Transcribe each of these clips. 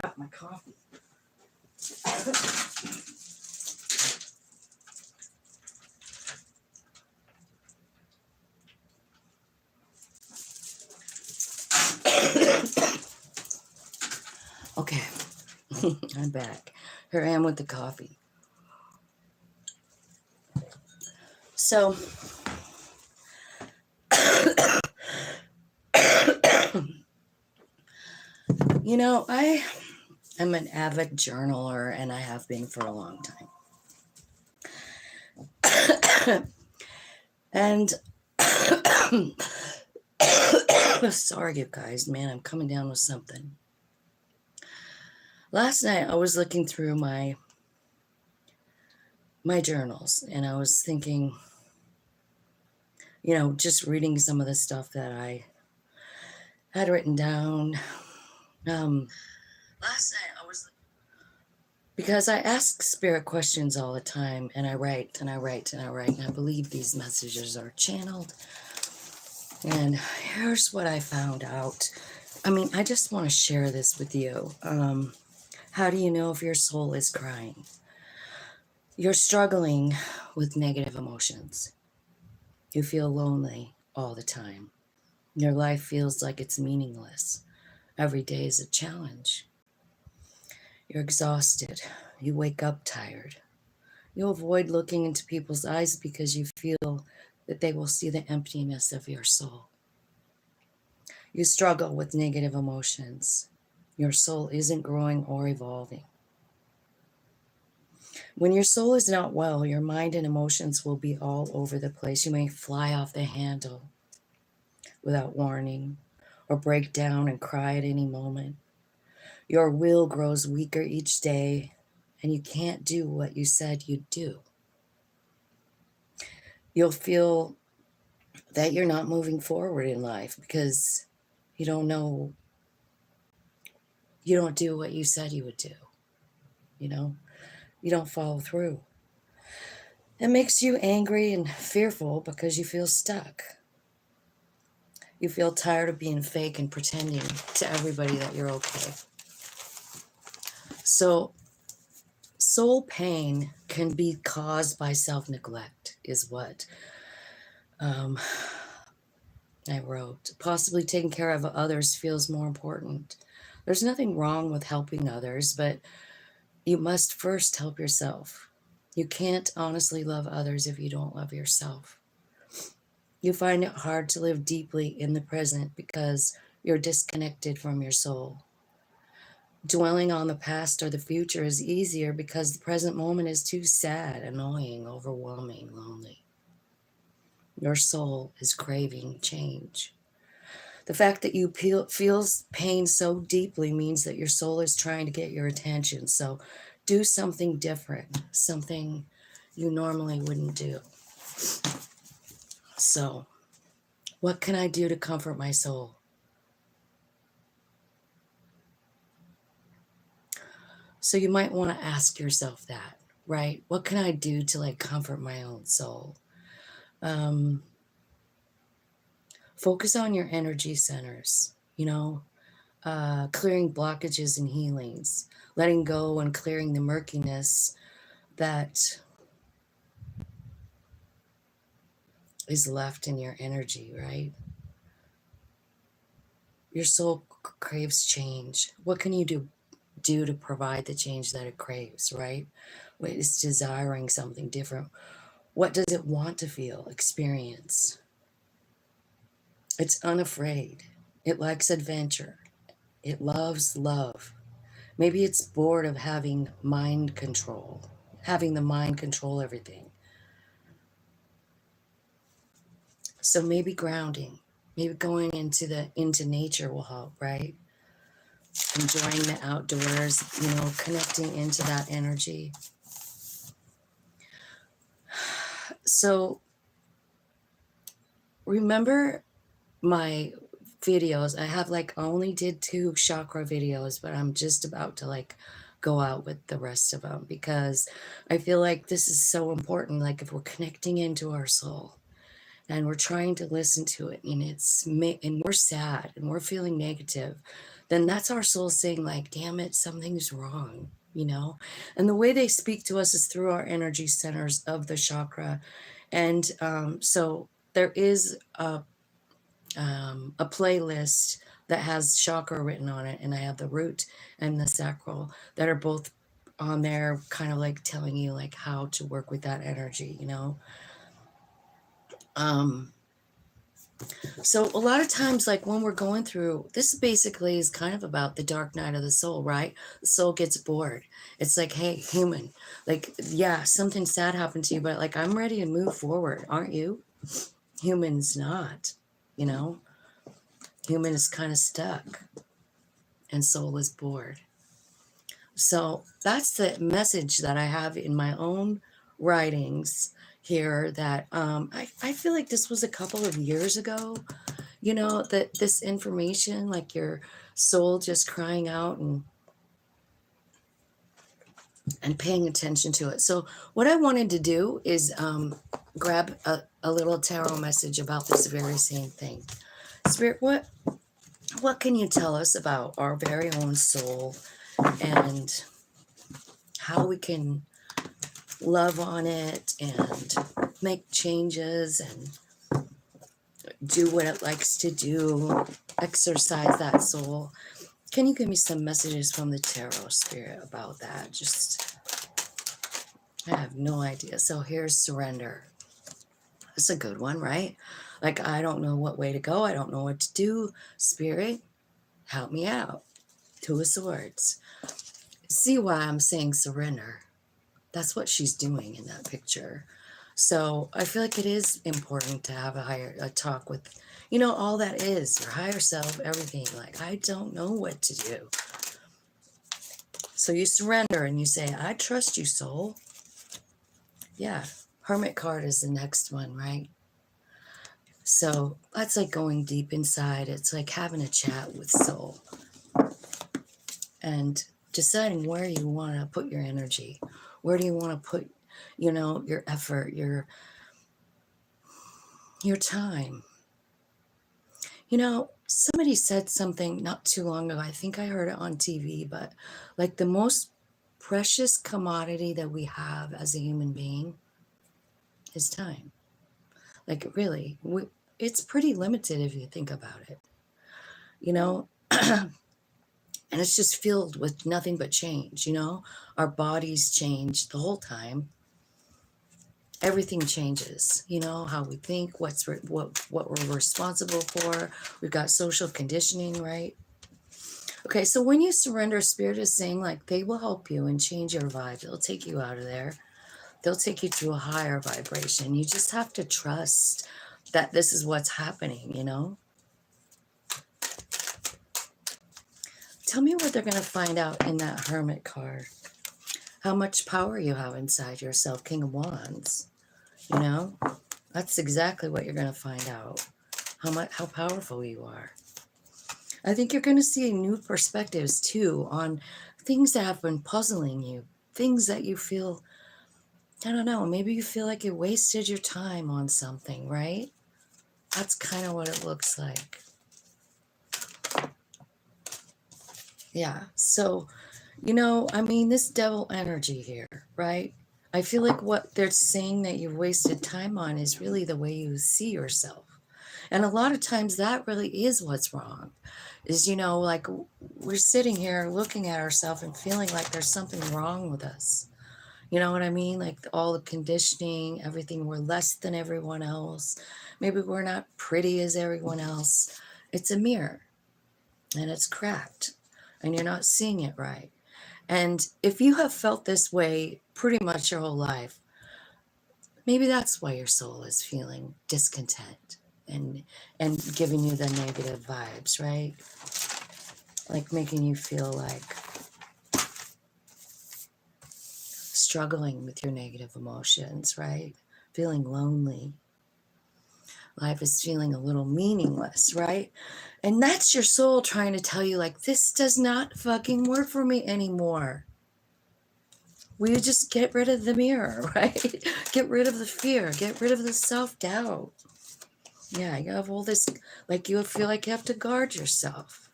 forgot my coffee. Okay, I'm back. Here I am with the coffee. So, I am an avid journaler and I have been for a long time. And sorry, you guys, man, I'm coming down with something. Last night I was looking through my journals and I was thinking, just reading some of the stuff that I had written down. Last night I was, because I ask spirit questions all the time, and I write and I write and I write, and I believe these messages are channeled. And here's what I found out. I just want to share this with you. How do you know if your soul is crying? You're struggling with negative emotions. You feel lonely all the time. Your life feels like it's meaningless. Every day is a challenge. You're exhausted. You wake up tired. You avoid looking into people's eyes because you feel that they will see the emptiness of your soul. You struggle with negative emotions. Your soul isn't growing or evolving. When your soul is not well, your mind and emotions will be all over the place. You may fly off the handle without warning or break down and cry at any moment. Your will grows weaker each day, and you can't do what you said you'd do. You'll feel that you're not moving forward in life because you don't do what you said you would do. You don't follow through. It makes you angry and fearful because you feel stuck. You feel tired of being fake and pretending to everybody that you're okay. So, soul pain can be caused by self-neglect, is what I wrote. Possibly taking care of others feels more important. There's nothing wrong with helping others, but you must first help yourself. You can't honestly love others if you don't love yourself. You find it hard to live deeply in the present because you're disconnected from your soul. Dwelling on the past or the future is easier because the present moment is too sad, annoying, overwhelming, lonely. Your soul is craving change. The fact that you feel pain so deeply means that your soul is trying to get your attention. So do something different, something you normally wouldn't do. So, what can I do to comfort my soul? So you might want to ask yourself that, right? What can I do to comfort my own soul? Focus on your energy centers, clearing blockages and healings, letting go and clearing the murkiness that is left in your energy, right? Your soul craves change. What can you do to provide the change that it craves, right? It's desiring something different. What does it want to feel, experience? It's unafraid. It likes adventure. It loves love. Maybe it's bored of having the mind control everything. So maybe grounding, maybe going into nature will help, right? Enjoying the outdoors, connecting into that energy. So remember my videos. I have I only did 2 chakra videos, but I'm just about to go out with the rest of them because I feel like this is so important. If we're connecting into our soul and we're trying to listen to it and and we're sad and we're feeling negative, then that's our soul saying like, damn it, something's wrong, you know? And the way they speak to us is through our energy centers of the chakra. And so there is a playlist that has chakra written on it, and I have the root and the sacral that are both on there, kind of like telling you like how to work with that energy, you know. So a lot of times, like when we're going through this, basically is kind of about the dark night of the soul, right? The soul gets bored. It's like, hey, human, like, yeah, something sad happened to you, but like, I'm ready to move forward, aren't you? Human's not, you know. Human is kind of stuck, and soul is bored. So that's the message that I have in my own writings here, that I feel like this was a couple of years ago, you know, that this information, like your soul just crying out and paying attention to it. So what I wanted to do is grab a little tarot message about this very same thing. Spirit, what can you tell us about our very own soul and how we can love on it and make changes and do what it likes to do, exercise that soul? Can you give me some messages from the tarot, Spirit, about that? Just, I have no idea. So here's surrender. That's a good one, right? Like, I don't know what way to go. I don't know what to do. Spirit, help me out. Two of Swords. See why I'm saying surrender. That's what she's doing in that picture. So I feel like it is important to have a talk with, you know, all that is your higher self, everything. Like, I don't know what to do. So you surrender and you say, I trust you, soul. Yeah. Hermit card is the next one, right? So that's like going deep inside. It's like having a chat with soul and deciding where you want to put your energy. Where do you want to put, you know, your effort, your time? You know, somebody said something not too long ago. I think I heard it on TV, but like the most precious commodity that we have as a human being is time. Like, really, it's pretty limited if you think about it, you know? And it's just filled with nothing but change, you know? Our bodies change the whole time. Everything changes, you know, how we think, what we're responsible for. We've got social conditioning, right? Okay, so when you surrender, Spirit is saying like they will help you and change your vibe. They'll take you out of there. They'll take you to a higher vibration. You just have to trust that this is what's happening, you know? Tell me what they're going to find out in that Hermit card. How much power you have inside yourself, King of Wands. You know? That's exactly what you're going to find out. How powerful you are. I think you're going to see new perspectives too on things that have been puzzling you. Things that you feel, I don't know, maybe you feel like you wasted your time on something, right? That's kind of what it looks like. Yeah, so, you know, I mean, this devil energy here, right? I feel like what they're saying that you've wasted time on is really the way you see yourself. And a lot of times that really is what's wrong. Is, you know, like we're sitting here looking at ourselves and feeling like there's something wrong with us. You know what I mean? Like all the conditioning, everything, we're less than everyone else. Maybe we're not pretty as everyone else. It's a mirror and it's cracked and you're not seeing it right. And if you have felt this way pretty much your whole life, maybe that's why your soul is feeling discontent and giving you the negative vibes, right? Like making you feel like struggling with your negative emotions, right? Feeling lonely. Life is feeling a little meaningless, right? And that's your soul trying to tell you, like, this does not fucking work for me anymore. Will you just get rid of the mirror, right? Get rid of the fear. Get rid of the self-doubt. Yeah, you have all this, like you feel like you have to guard yourself.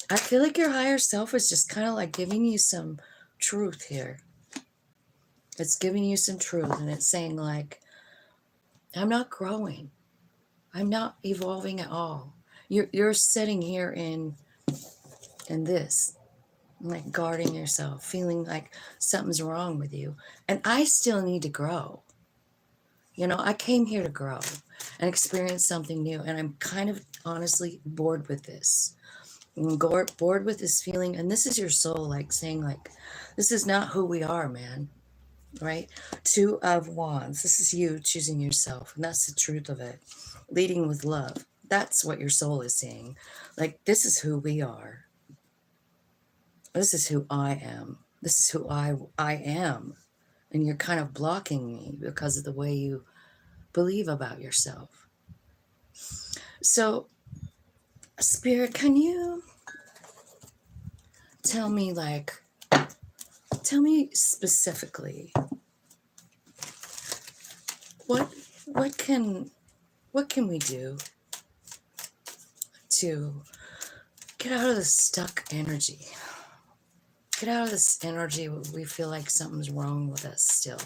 I feel like your higher self is just kind of like giving you some truth here. It's giving you some truth, and it's saying like, I'm not growing. I'm not evolving at all. You're sitting here in this, like guarding yourself, feeling like something's wrong with you. And I still need to grow. You know, I came here to grow and experience something new. And I'm kind of honestly bored with this. I'm bored with this feeling. And this is your soul, like saying, like, this is not who we are, man. Right? Two of Wands. This is you choosing yourself. And that's the truth of it. Leading with love. That's what your soul is saying. Like, this is who we are. This is who I am. This is who I am. And you're kind of blocking me because of the way you believe about yourself. So, Spirit, can you tell me, like, tell me specifically what can we do to get out of this stuck energy? Get out of this energy where we feel like something's wrong with us still.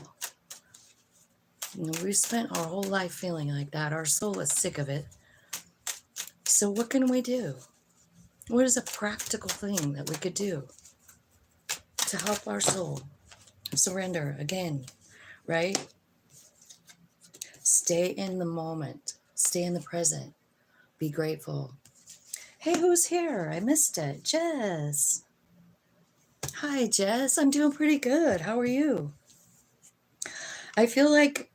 You know, we've spent our whole life feeling like that. Our soul is sick of it. So what can we do? What is a practical thing that we could do to help our soul surrender again, right? Stay in the moment. Stay in the present. Be grateful. Hey, who's here? I missed it. Jess. Hi, Jess. I'm doing pretty good. How are you? I feel like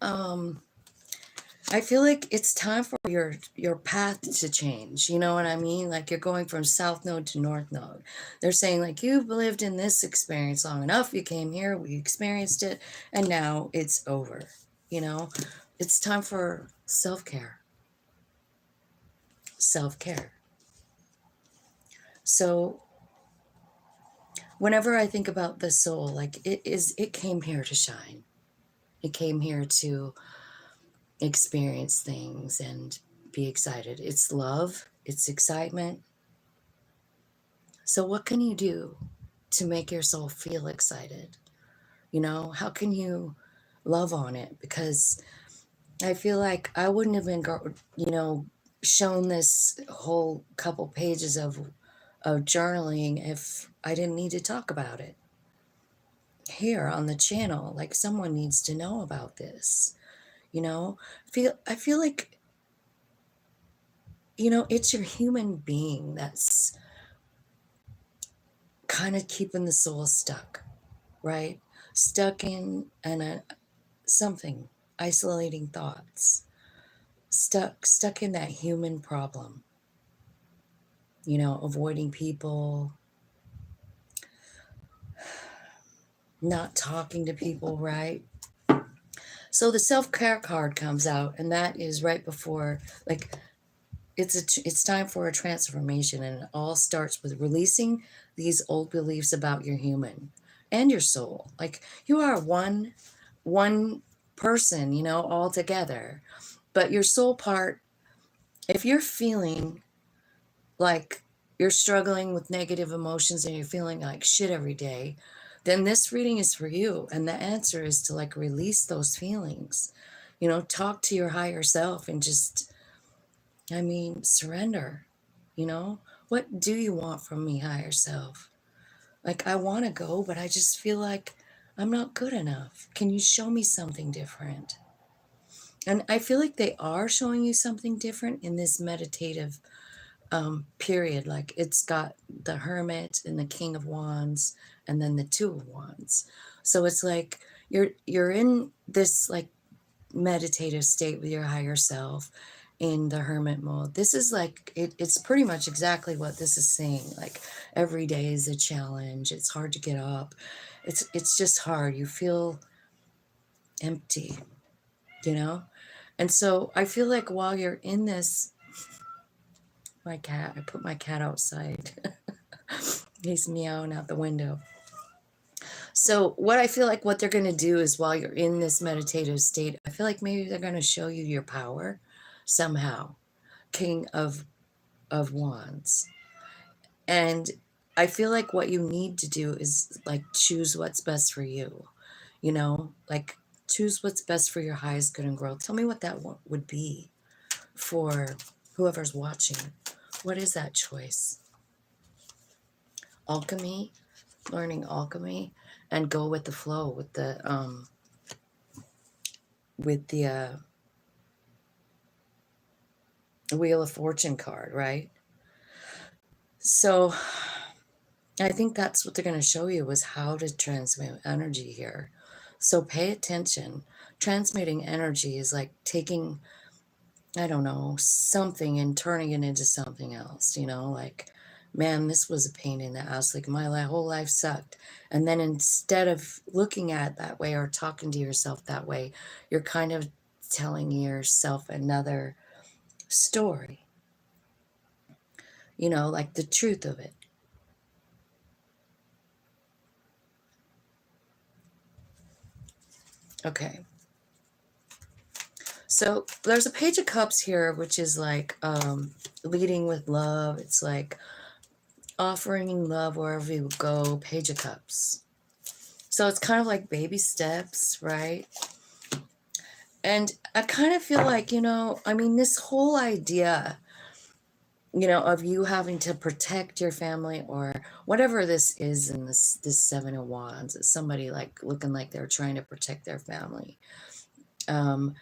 it's time for your path to change. You know what I mean? Like you're going from south node to north node. They're saying like you've lived in this experience long enough. You came here, we experienced it, and now it's over. You know, it's time for self-care. Self-care. So whenever I think about the soul, like it came here to shine. It came here to experience things and be excited. It's love, it's excitement. So what can you do to make your soul feel excited? You know, how can you love on it? Because I feel like I wouldn't have been, shown this whole couple pages of journaling if I didn't need to talk about it here on the channel. Like someone needs to know about this. You know, I feel like, you know, it's your human being that's kind of keeping the soul stuck, right? Stuck in something, isolating thoughts, stuck in that human problem, you know, avoiding people, not talking to people, right? So the self-care card comes out, and that is right before, like, it's time for a transformation, and it all starts with releasing these old beliefs about your human and your soul. Like you are one person, you know, all together. But your soul part, if you're feeling like you're struggling with negative emotions and you're feeling like shit every day, then this reading is for you. And the answer is to like release those feelings. You know, talk to your higher self and just, I mean, surrender. You know, what do you want from me, higher self? Like, I want to go, but I just feel like I'm not good enough. Can you show me something different? And I feel like they are showing you something different in this meditative period. Like it's got the Hermit and the King of Wands and then the Two of Wands. So it's like you're in this like meditative state with your higher self in the hermit mode. This is like it's pretty much exactly what this is saying. Like every day is a challenge. It's hard to get up. It's just hard. You feel empty, you know? And so I feel like while you're in this, my cat, I put my cat outside. He's meowing out the window. So what I feel like what they're going to do is while you're in this meditative state, I feel like maybe they're going to show you your power somehow. King of Wands. And I feel like what you need to do is like choose what's best for you, like choose what's best for your highest good and growth. Tell me what that would be for whoever's watching. What is that choice? Alchemy, learning alchemy, and go with the flow with the Wheel of Fortune card, right? So I think that's what they're going to show you, is how to transmit energy here. So pay attention. Transmitting energy is like taking, I don't know, something and turning it into something else, like, man, this was a pain in the ass. Like my whole life sucked. And then instead of looking at it that way or talking to yourself that way, you're kind of telling yourself another story, like the truth of it. Okay. So there's a Page of Cups here, which is like leading with love. It's like offering love wherever you go. Page of Cups. So it's kind of like baby steps, right? And I kind of feel like, this whole idea, of you having to protect your family or whatever this is in this Seven of Wands. It's somebody like looking like they're trying to protect their family. And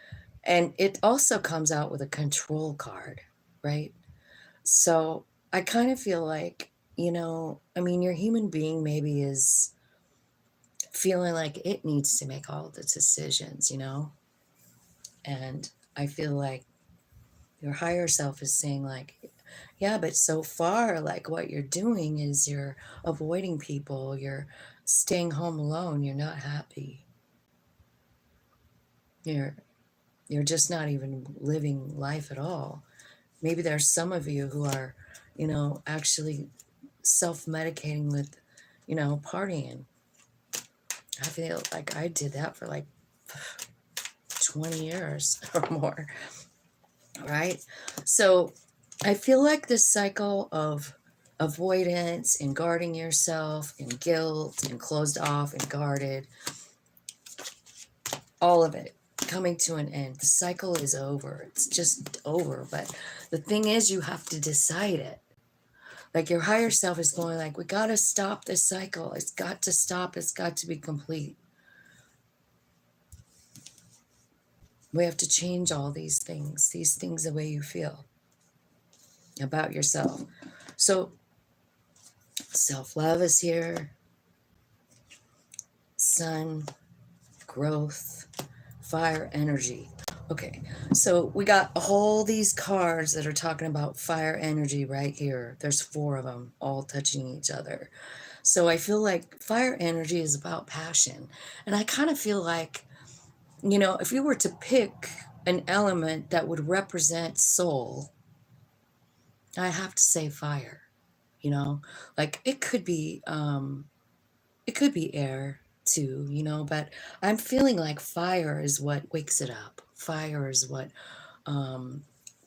it also comes out with a control card, right? So I kind of feel like, your human being maybe is feeling like it needs to make all the decisions, And I feel like your higher self is saying like, yeah, but so far, like what you're doing is you're avoiding people, you're staying home alone, you're not happy. You're just not even living life at all. Maybe there's some of you who are, actually self-medicating with, partying. I feel like I did that for like 20 years or more, right? So I feel like this cycle of avoidance and guarding yourself and guilt and closed off and guarded, all of it coming to an end. The cycle is over. It's just over. But the thing is, you have to decide it. Like your higher self is going like, we got to stop this cycle. It's got to stop. It's got to be complete. We have to change all these things the way you feel about yourself. So self-love is here. Sun, growth, fire, energy. Okay, so we got all these cards that are talking about fire energy right here. There's 4 of them all touching each other. So I feel like fire energy is about passion. And I kind of feel like, if you were to pick an element that would represent soul, I have to say fire, like it could be air too, but I'm feeling like fire is what wakes it up. Fire is what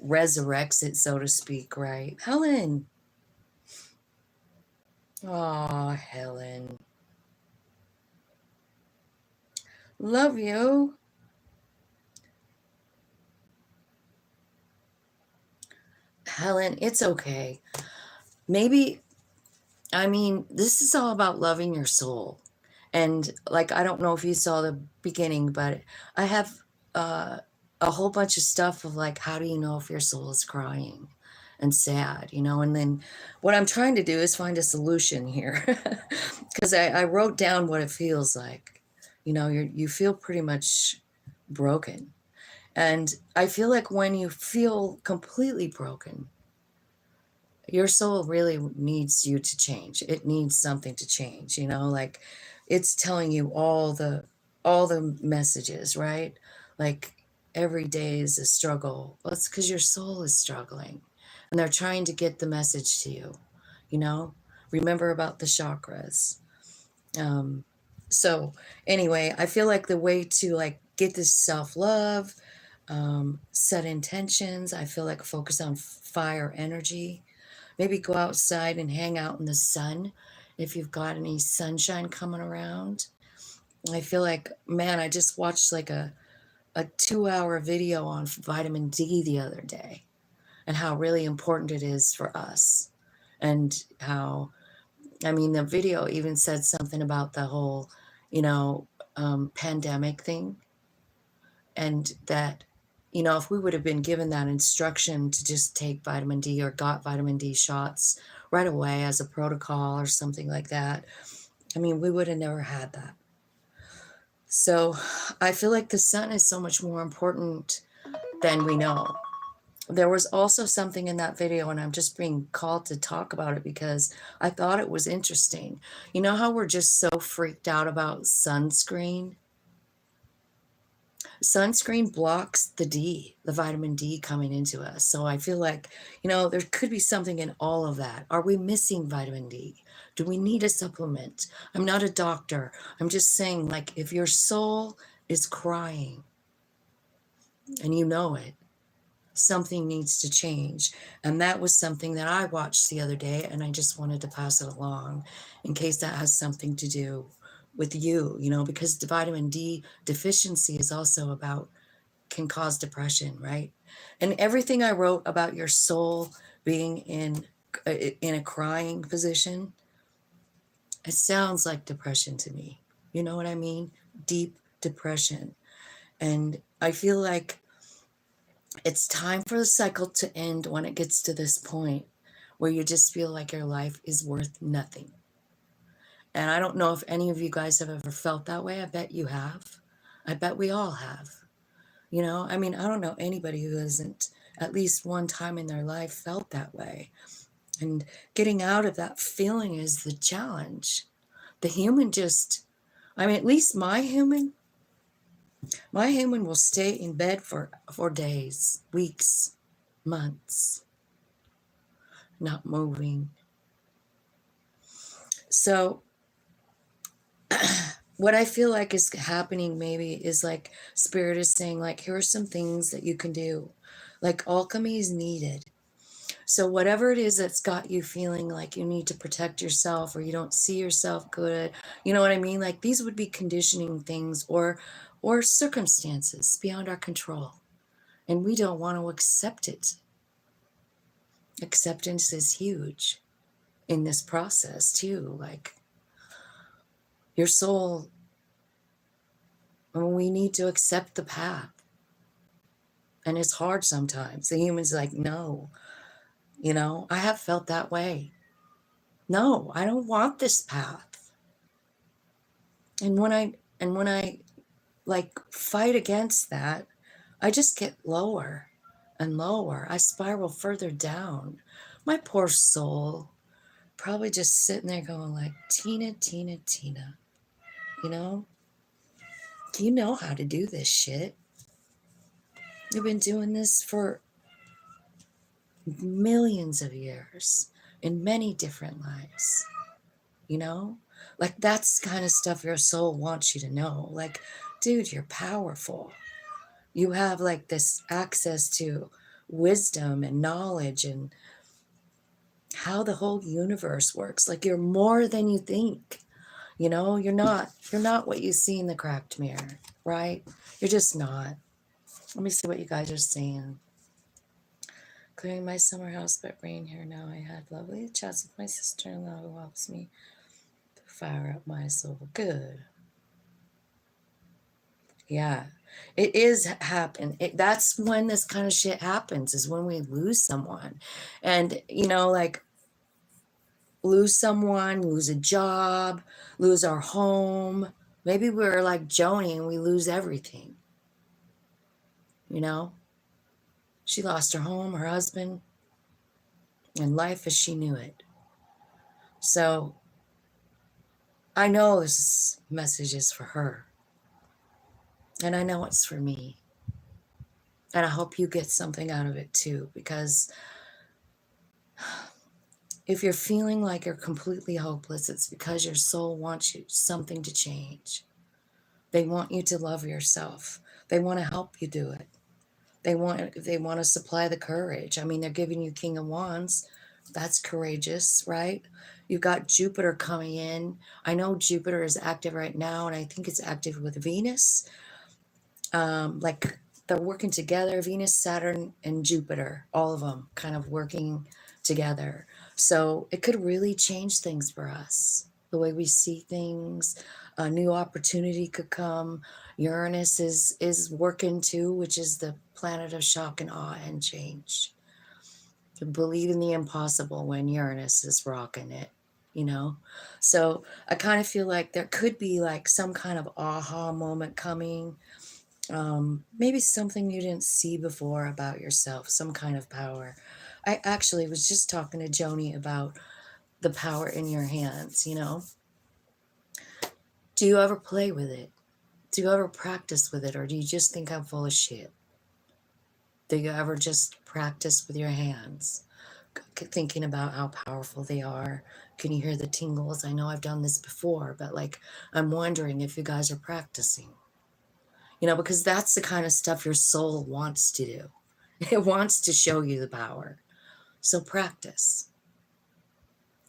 resurrects it, so to speak, right? Helen. Oh, Helen. Love you. Helen, it's okay. Maybe, this is all about loving your soul. And like, I don't know if you saw the beginning, but I have a whole bunch of stuff of like, how do you know if your soul is crying and sad, and then what I'm trying to do is find a solution here. Because I wrote down what it feels like. You feel pretty much broken. And I feel like when you feel completely broken, your soul really needs you to change. It needs something to change, like it's telling you all the messages, right? Like every day is a struggle. Well, it's because your soul is struggling and they're trying to get the message to you, remember about the chakras. So anyway, I feel like the way to like get this self-love, set intentions, I feel like focus on fire energy, Maybe go outside and hang out in the sun if you've got any sunshine coming around. I feel like, man, I just watched like a 2-hour video on vitamin D the other day and how really important it is for us. And how, I mean, the video even said something about the whole, pandemic thing. And that, if we would have been given that instruction to just take vitamin D or got vitamin D shots right away as a protocol or something like that, I mean, we would have never had that. So I feel like the sun is so much more important than we know. There was also something in that video, and I'm just being called to talk about it because I thought it was interesting. You know how we're just so freaked out about sunscreen? Sunscreen blocks the vitamin D coming into us. So I feel like, there could be something in all of that. Are we missing vitamin D? Do we need a supplement? I'm not a doctor. I'm just saying, like, if your soul is crying and you know it, something needs to change. And that was something that I watched the other day, and I just wanted to pass it along in case that has something to do with you, because the vitamin D deficiency is also can cause depression, right? And everything I wrote about your soul being in a crying position, it sounds like depression to me. You know what I mean? Deep depression. And I feel like it's time for the cycle to end when it gets to this point where you just feel like your life is worth nothing. And I don't know if any of you guys have ever felt that way. I bet you have. I bet we all have. I mean, I don't know anybody who hasn't at least one time in their life felt that way. And getting out of that feeling is the challenge. The human at least my human will stay in bed for days, weeks, months, not moving. So what I feel like is happening maybe is like Spirit is saying, like, here are some things that you can do. Like, alchemy is needed. So whatever it is that's got you feeling like you need to protect yourself or you don't see yourself good, you know what I mean? Like, these would be conditioning things or circumstances beyond our control. And we don't want to accept it. Acceptance is huge in this process too. Like, your soul, we need to accept the path. And it's hard sometimes. The human's like, no, I have felt that way. No, I don't want this path. And when I like fight against that, I just get lower and lower. I spiral further down. My poor soul, probably just sitting there going like, Tina, Tina, Tina, you know how to do this shit. You've been doing this for millions of years in many different lives, like that's kind of stuff your soul wants you to know. Like, dude, you're powerful. You have like this access to wisdom and knowledge and how the whole universe works. Like, you're more than you think. You're not what you see in the cracked mirror, right? You're just not. Let me see what you guys are saying. Clearing my summer house, but rain here now. I had lovely chats with my sister-in-law who helps me to fire up my soul. Good. Yeah, it is happen. That's when this kind of shit happens, is when we lose someone. And, like, lose someone, lose a job, lose our home. Maybe we're like Joni and we lose everything. She lost her home, her husband, and life as she knew it. So I know this message is for her. And I know it's for me. And I hope you get something out of it too, because if you're feeling like you're completely hopeless, it's because your soul wants you something to change. They want you to love yourself. They want to help you do it. They want to supply the courage. I mean, they're giving you King of Wands. That's courageous, right? You've got Jupiter coming in. I know Jupiter is active right now, and I think it's active with Venus. Like they're working together, Venus, Saturn, and Jupiter, all of them kind of working together. So it could really change things for us, the way we see things. A new opportunity could come. Uranus is working too, which is the planet of shock and awe and change. To believe in the impossible when Uranus is rocking it, you know? So I kind of feel like there could be like some kind of aha moment coming. Maybe something you didn't see before about yourself, some kind of power. I actually was just talking to Joni about the power in your hands, you know? Do you ever play with it? Do you ever practice with it? Or do you just think I'm full of shit? Do you ever just practice with your hands? Thinking about how powerful they are. Can you hear the tingles? I know I've done this before, but like, I'm wondering if you guys are practicing, you know, because that's the kind of stuff your soul wants to do. It wants to show you the power. So practice,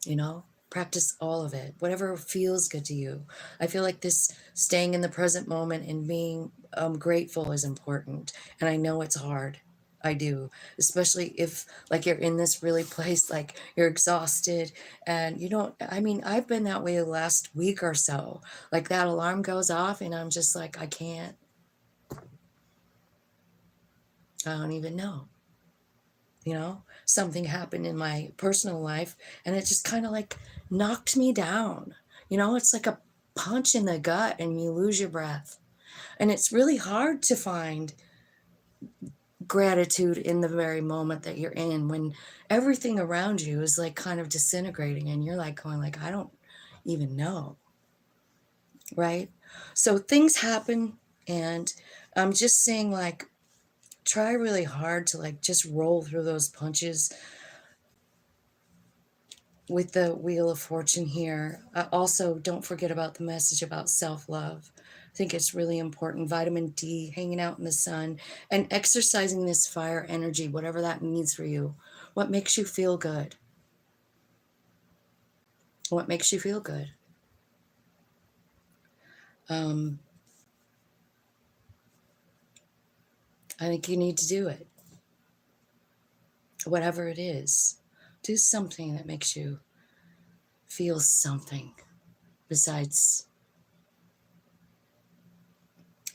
you know, practice all of it, whatever feels good to you. I feel like this staying in the present moment and being grateful is important. And I know it's hard. I do, especially if like you're in this really place, like you're exhausted and you don't, I mean, I've been that way the last week or so. Like that alarm goes off and I'm just like, I don't even know. You know, something happened in my personal life and it just kind of like knocked me down. You know, it's like a punch in the gut and you lose your breath. And it's really hard to find gratitude in the very moment that you're in when everything around you is like kind of disintegrating and you're like going like, I don't even know. Right? So things happen and I'm just saying like, try really hard to like just roll through those punches with the Wheel of Fortune here. Also, don't forget about the message about self-love. I think it's really important. Vitamin D, hanging out in the sun, and exercising this fire energy, whatever that means for you. What makes you feel good? What makes you feel good? I think you need to do it. Whatever it is, do something that makes you feel something besides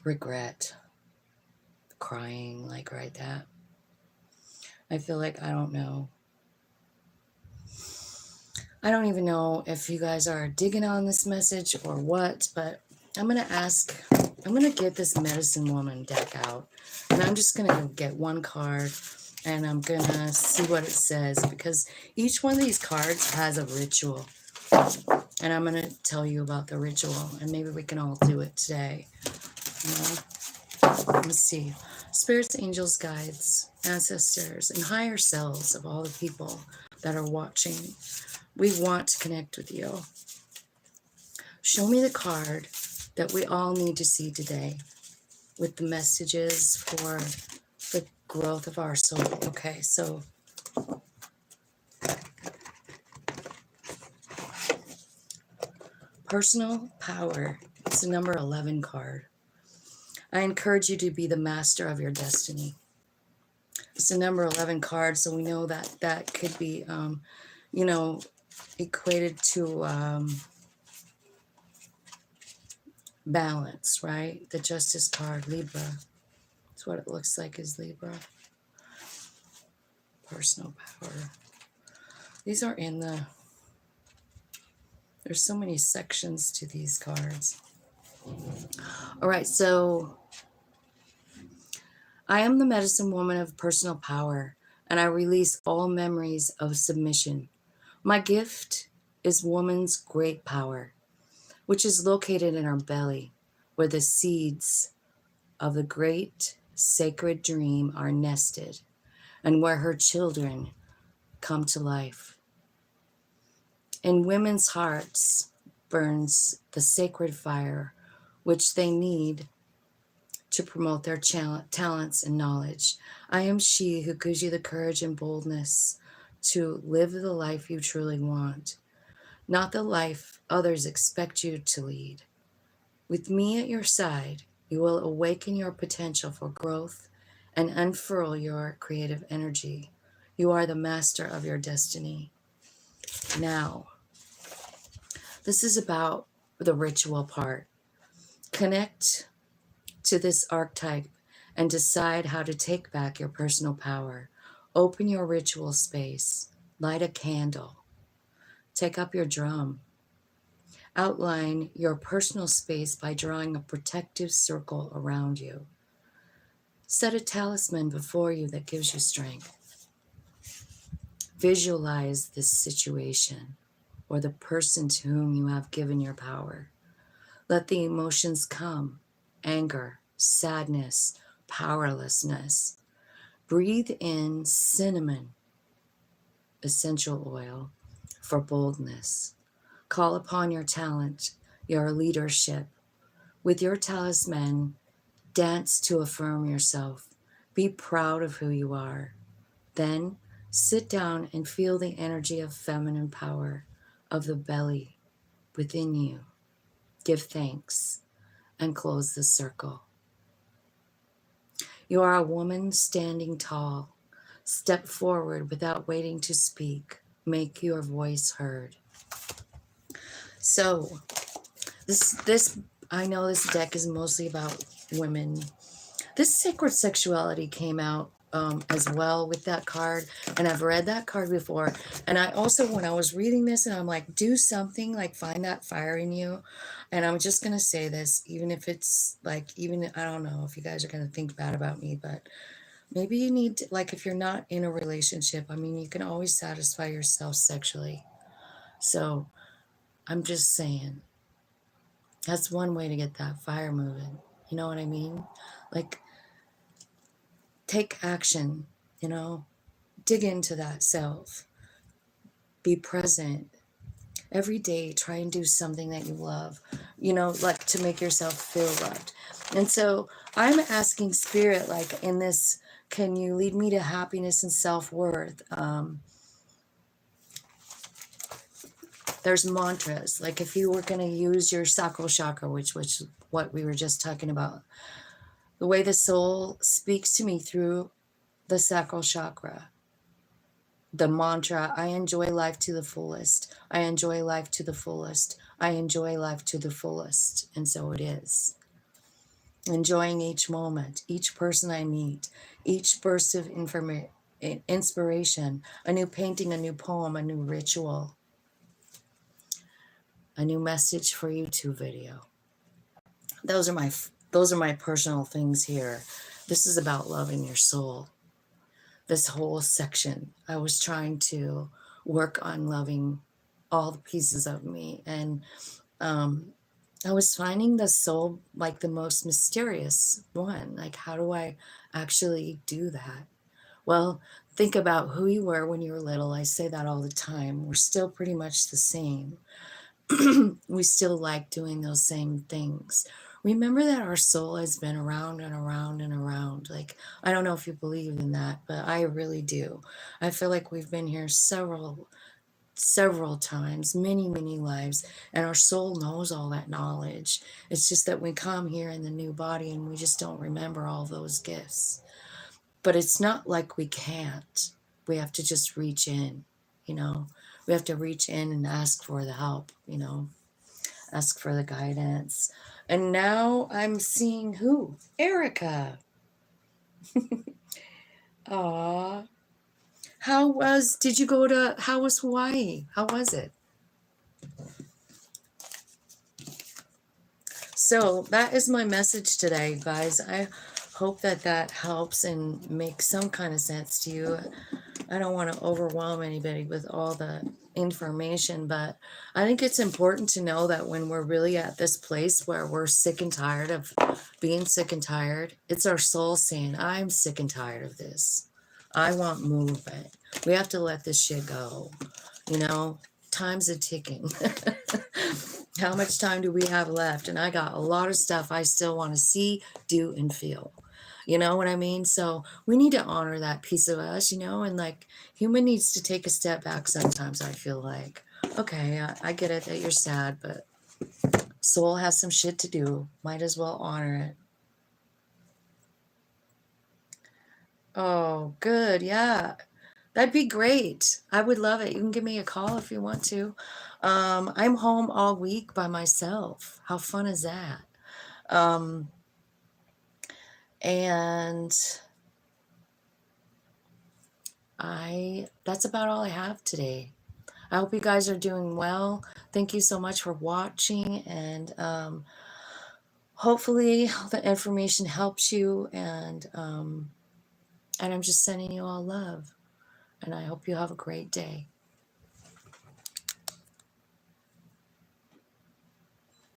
regret, crying, like right that. I feel like I don't know. I don't even know if you guys are digging on this message or what, but I'm going to get this medicine woman deck out and I'm just going to get one card and I'm going to see what it says because each one of these cards has a ritual and I'm going to tell you about the ritual and maybe we can all do it today. You know? Let's see. Spirits, angels, guides, ancestors, and higher selves of all the people that are watching. We want to connect with you. Show me the card that we all need to see today with the messages for the growth of our soul. Okay, so personal power. It's the number 11 card. I encourage you to be the master of your destiny. It's the number 11 card, so we know that that could be, you know, equated to balance, right? The Justice card, Libra. That's what it looks like is Libra. Personal power. These are in the... There's so many sections to these cards. All right, so I am the medicine woman of personal power, and I release all memories of submission. My gift is woman's great power, which is located in our belly, where the seeds of the great sacred dream are nested, and where her children come to life. In women's hearts burns the sacred fire, which they need to promote their talents and knowledge. I am she who gives you the courage and boldness to live the life you truly want, not the life others expect you to lead. With me at your side, you will awaken your potential for growth and unfurl your creative energy. You are the master of your destiny. Now, this is about the ritual part. Connect to this archetype and decide how to take back your personal power. Open your ritual space, light a candle, take up your drum. Outline your personal space by drawing a protective circle around you. Set a talisman before you that gives you strength. Visualize this situation or the person to whom you have given your power. Let the emotions come: anger, sadness, powerlessness. Breathe in cinnamon essential oil for boldness. Call upon your talent, your leadership. With your talisman, dance to affirm yourself. Be proud of who you are. Then sit down and feel the energy of feminine power of the belly within you. Give thanks and close the circle. You are a woman standing tall. Step forward without waiting to speak. Make your voice heard. So, this I know this deck is mostly about women. This sacred sexuality came out as well with that card, and I've read that card before. And I also, when I was reading this, and I'm like, do something, like find that fire in you. And I'm just gonna say this, even if it's like, even I don't know if you guys are gonna think bad about me, but maybe you need to, like, if you're not in a relationship, I mean, you can always satisfy yourself sexually. So I'm just saying, that's one way to get that fire moving. You know what I mean? Like, take action, you know, dig into that self, be present. Every day, try and do something that you love, you know, like to make yourself feel loved. And so I'm asking Spirit, like in this, can you lead me to happiness and self-worth? There's mantras, like if you were going to use your sacral chakra, which what we were just talking about, the way the soul speaks to me through the sacral chakra, the mantra, I enjoy life to the fullest. I enjoy life to the fullest. I enjoy life to the fullest. And so it is. Enjoying each moment, each person I meet, each burst of inspiration, a new painting, a new poem, a new ritual, a new message for YouTube video. Those are my personal things here. This is about loving your soul. This whole section, I was trying to work on loving all the pieces of me. And I was finding the soul like the most mysterious one. Like, how do I actually do that? Well, think about who you were when you were little. I say that all the time. We're still pretty much the same. We still like doing those same things. Remember that our soul has been around and around and around. Like, I don't know if you believe in that, but I really do. I feel like we've been here several times, many lives, and our soul knows all that knowledge. It's just that we come here in the new body and we just don't remember all those gifts. But it's not like we can't. We have to just reach in, you know. We have to reach in and ask for the help, you know. Ask for the guidance. And now I'm seeing who? Erica. Aw. How was Hawaii? How was it? So that is my message today, guys. I hope that helps and makes some kind of sense to you. I don't want to overwhelm anybody with all the information, but I think it's important to know that when we're really at this place where we're sick and tired of being sick and tired, it's our soul saying, I'm sick and tired of this. I want movement. We have to let this shit go. You know, time's a ticking. How much time do we have left? And I got a lot of stuff I still want to see, do, and feel. You know what I mean? So we need to honor that piece of us, you know, and like human needs to take a step back sometimes. I feel like, okay, I get it that you're sad, but soul has some shit to do. Might as well honor it. Oh, good. Yeah. That'd be great. I would love it. You can give me a call if you want to. I'm home all week by myself. How fun is that? Um, and that's about all I have today. I hope you guys are doing well. Thank you so much for watching, and hopefully the information helps you, and I'm just sending you all love, and I hope you have a great day.